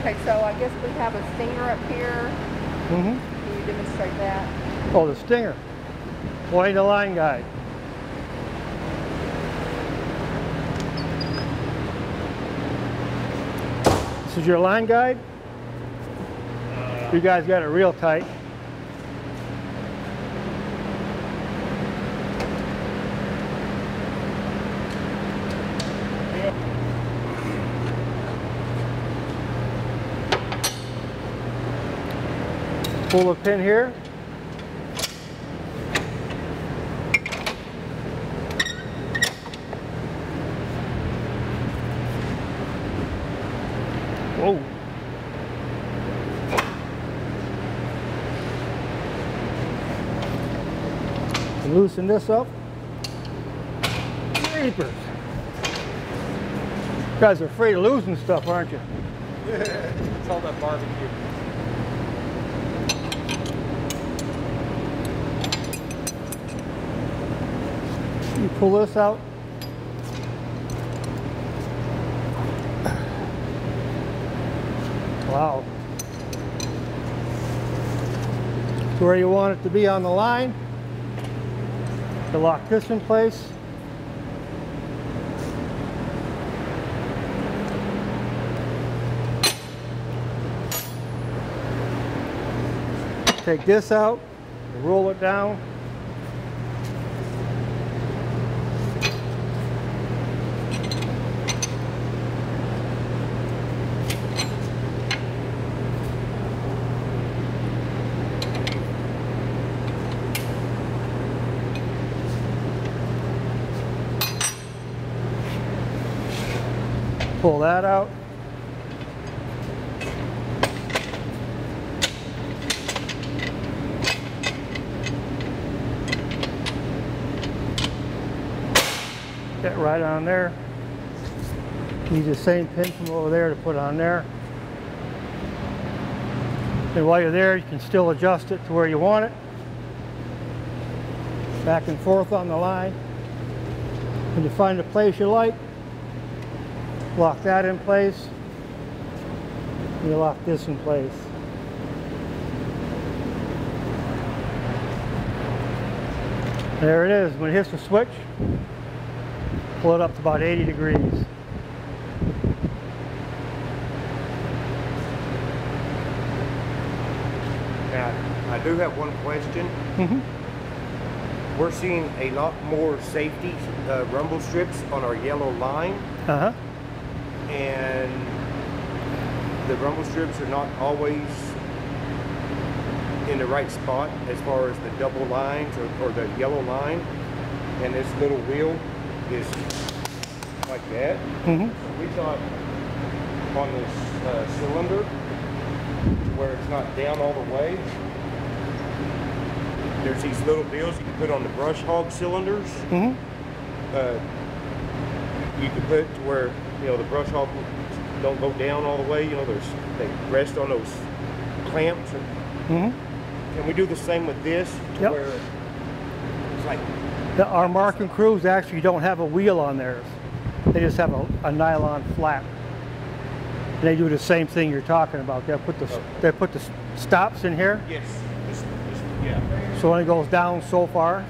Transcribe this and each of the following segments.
Okay, so I guess we have a stinger up here. Mm-hmm. Can you demonstrate that? Oh, the stinger. Pointing the line guide. This is your line guide. You guys got it real tight. Pull the pin here. Whoa. Loosen this up. Creepers. You guys are afraid of losing stuff, aren't you? It's all that barbecue. You pull this out. Wow. To where you want it to be on the line. To lock this in place. Take this out, roll it down. Pull that out. Get right on there. Use the same pin from over there to put on there. And while you're there, you can still adjust it to where you want it. Back and forth on the line. When you find a place you like, lock that in place. You lock this in place. There it is. When it hits the switch, pull it up to about 80 degrees. Now, I do have one question. Mm-hmm. We're seeing a lot more safety rumble strips on our yellow line. Uh-huh. And the rumble strips are not always in the right spot as far as the double lines or the yellow line, and this little wheel is like that. Mm-hmm. So we thought on this cylinder where it's not down all the way, there's these little deals you can put on the brush hog cylinders. Mm-hmm. You can put it to where, you know, the brush hog don't go down all the way. You know, they rest on those clamps. Mm-hmm. Can we do the same with this? To Yep. where it's like Our Mark and Crews actually don't have a wheel on theirs. They just have a nylon flap. And they do the same thing you're talking about. They put the stops in here, yes, yeah. so when it goes down so far,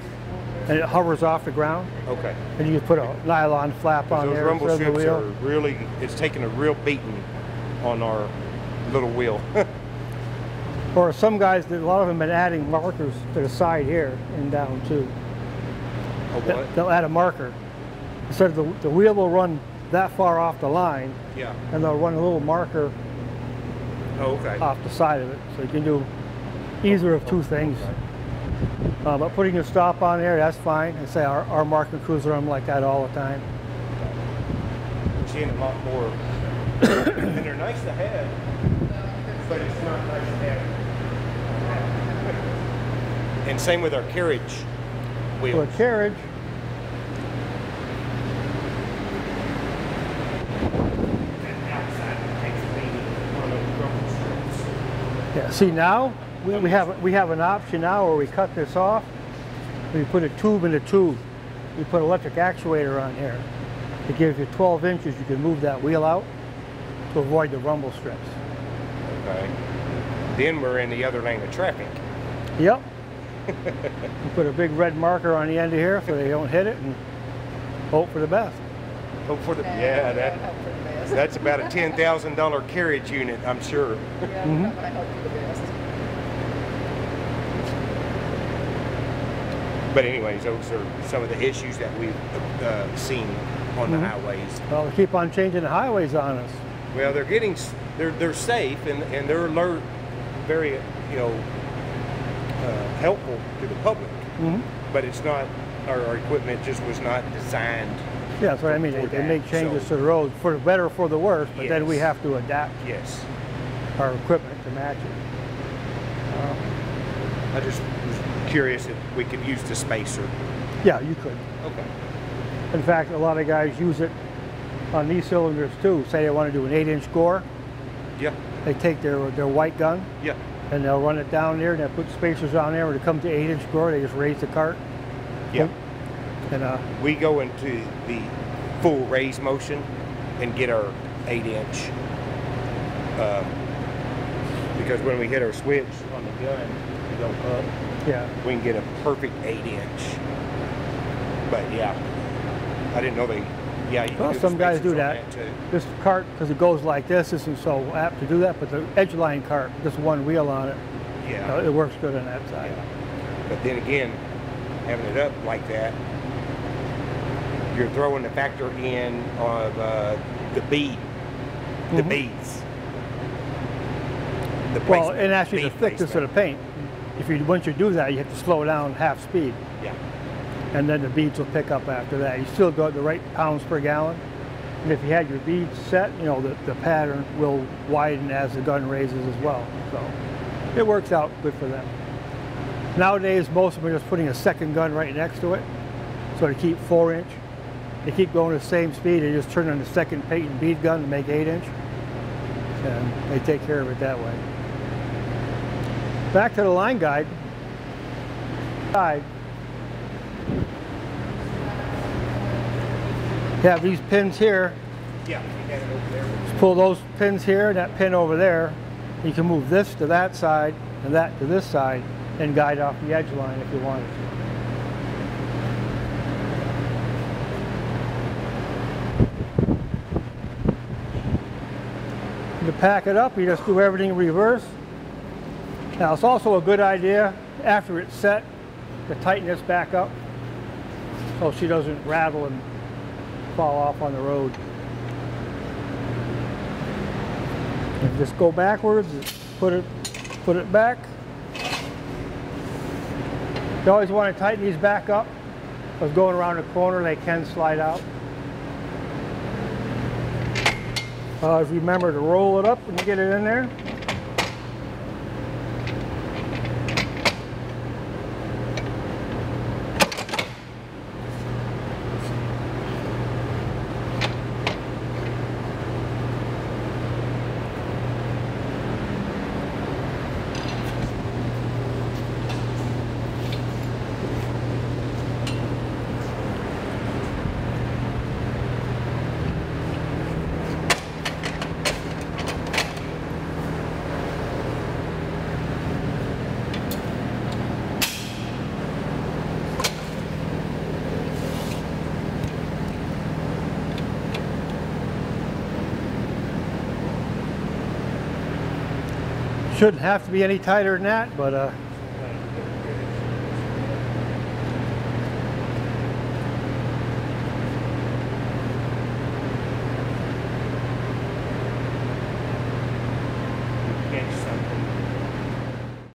and it hovers off the ground, Okay. and you put a nylon flap on Those there rumble instead of the strips are wheel. really, it's taking a real beating on our little wheel. Or some guys, a lot of them have been adding markers to the side here and down too. Oh, what? They'll add a marker. Instead of the wheel will run that far off the line, Yeah. and they'll run a little marker Oh, okay. off the side of it. So you can do either of two things. But putting a stop on there, that's fine. And say our Mark and Crews run like that all the time. We're seeing a lot more, and they're nice to have, but it's not nice to have. And same with our carriage For wheels. a carriage, yeah. See now we have an option now where we cut this off. We put a tube in the tube. We put an electric actuator on here. It gives you 12 inches. You can move that wheel out to avoid the rumble strips. Okay. Then we're in the other lane of traffic. Yep. We put a big red marker on the end of here so they don't hit it and hope for the best. Hope for the, Nah, yeah, we don't hope for the best. that's about a $10,000 carriage unit, I'm sure. Yeah, we're not gonna hope for the best. But anyways, those are some of the issues that we've seen on the highways. Well, they keep on changing the highways on us. Well, they're getting, they're safe and they're alert, very, you know, helpful to the public. But it's not, our equipment just was not designed. Yeah, that's what I mean. For They that, make changes so- to the roads for the better or for the worse, but then we Yes. have to adapt Yes. our equipment to match it. I just was curious if we could use the spacer. Yeah, you could. Okay. In fact, a lot of guys use it on these cylinders too. Say they want to do an 8-inch gore, Yeah. they take their white gun Yeah. and they'll run it down there and they'll put spacers on there. When it comes to 8-inch gore, they just raise the cart. Yeah. And We go into the full raise motion and get our 8-inch. Because when we hit our switch on the gun to go up, yeah, we can get a perfect 8-inch. But yeah, I didn't know they. Yeah, you can well, do the some guys spacers do on that. too. This cart, because it goes like this, isn't so apt to do that. But the Edgeline cart, just one wheel on it, Yeah. it works good on that side. Yeah. But then again, having it up like that, you're throwing the factor in of the bead, the beads. The Well, placement, and actually the bead thickness of the placement. paint. If you once you do that, you have to slow down half speed, Yeah. and then the beads will pick up after that. You still got the right pounds per gallon, and if you had your beads set, you know the pattern will widen as the gun raises as well. So it works out good for them. Nowadays, most of them are just putting a second gun right next to it, so to keep 4-inch. They keep going the same speed. They just turn on the second paint and bead gun to make 8-inch, and they take care of it that way. Back to the line guide. You have these pins here. Yeah. You had it over there. Just pull those pins here and that pin over there. You can move this to that side and that to this side and guide off the edge line if you wanted to. To pack it up, you just do everything in reverse. Now it's also a good idea after it's set to tighten this back up so she doesn't rattle and fall off on the road. And just go backwards, put it back. You always want to tighten these back up because going around the corner they can slide out. Remember to roll it up when you get it in there. Shouldn't have to be any tighter than that, but